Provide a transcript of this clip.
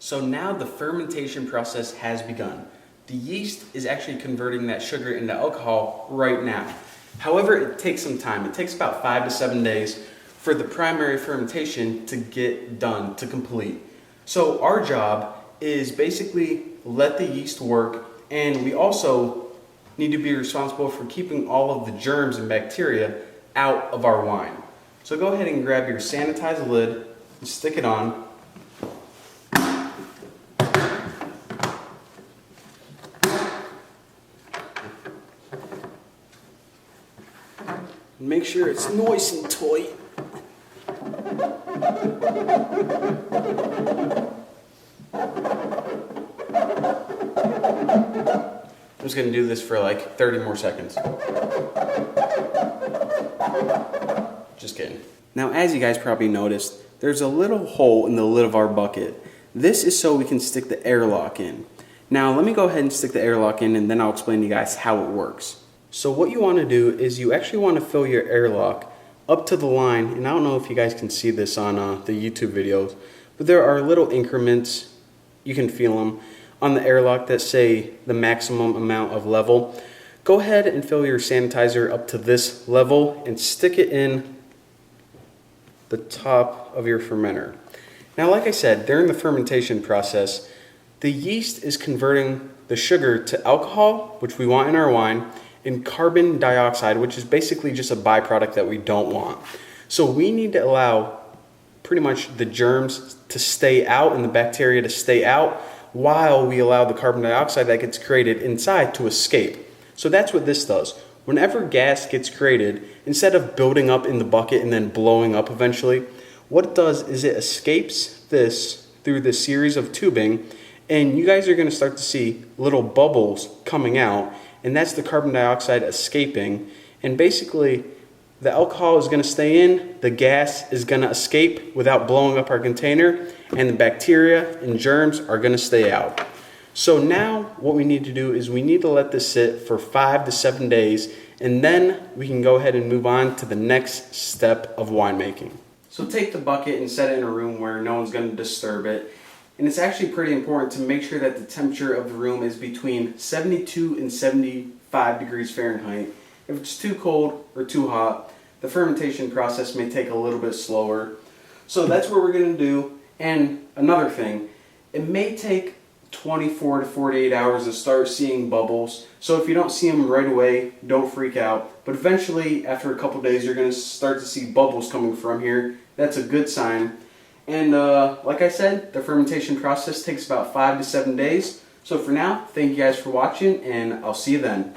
So now the fermentation process has begun. The yeast is actually converting that sugar into alcohol right now. However, it takes some time. It takes about 5 to 7 days for the primary fermentation to get done, to complete. So our job is basically let the yeast work, and we also need to be responsible for keeping all of the germs and bacteria out of our wine. So go ahead and grab your sanitized lid and stick it on. Make sure it's nice and tight. I'm just going to do this for like 30 more seconds. Just kidding. Now, as you guys probably noticed, there's a little hole in the lid of our bucket. This is so we can stick the airlock in. Now, let me go ahead and stick the airlock in, and then I'll explain to you guys how it works. So what you want to do is you actually want to fill your airlock up to the line, and I don't know if you guys can see this on the YouTube videos, but there are little increments, you can feel them, on the airlock that say the maximum amount of level. Go ahead and fill your sanitizer up to this level and stick it in the top of your fermenter. Now, like I said, during the fermentation process, the yeast is converting the sugar to alcohol, which we want in our wine, and carbon dioxide, which is basically just a byproduct that we don't want. So we need to allow pretty much the germs to stay out and the bacteria to stay out while we allow the carbon dioxide that gets created inside to escape. So that's what this does. Whenever gas gets created, instead of building up in the bucket and then blowing up eventually, what it does is it escapes this through this series of tubing, and you guys are going to start to see little bubbles coming out, and that's the carbon dioxide escaping. And basically, the alcohol is going to stay in, the gas is going to escape without blowing up our container, and the bacteria and germs are going to stay out. So now what we need to do is we need to let this sit for 5 to 7 days, and then we can go ahead and move on to the next step of winemaking. So take the bucket and set it in a room where no one's going to disturb it. And it's actually pretty important to make sure that the temperature of the room is between 72 and 75 degrees Fahrenheit. If it's too cold or too hot, the fermentation process may take a little bit slower. So that's what we're going to do. And another thing, it may take 24 to 48 hours to start seeing bubbles. So if you don't see them right away, don't freak out. But eventually, after a couple days, you're going to start to see bubbles coming from here. That's a good sign. And like I said, the fermentation process takes about 5 to 7 days. So for now, thank you guys for watching, and I'll see you then.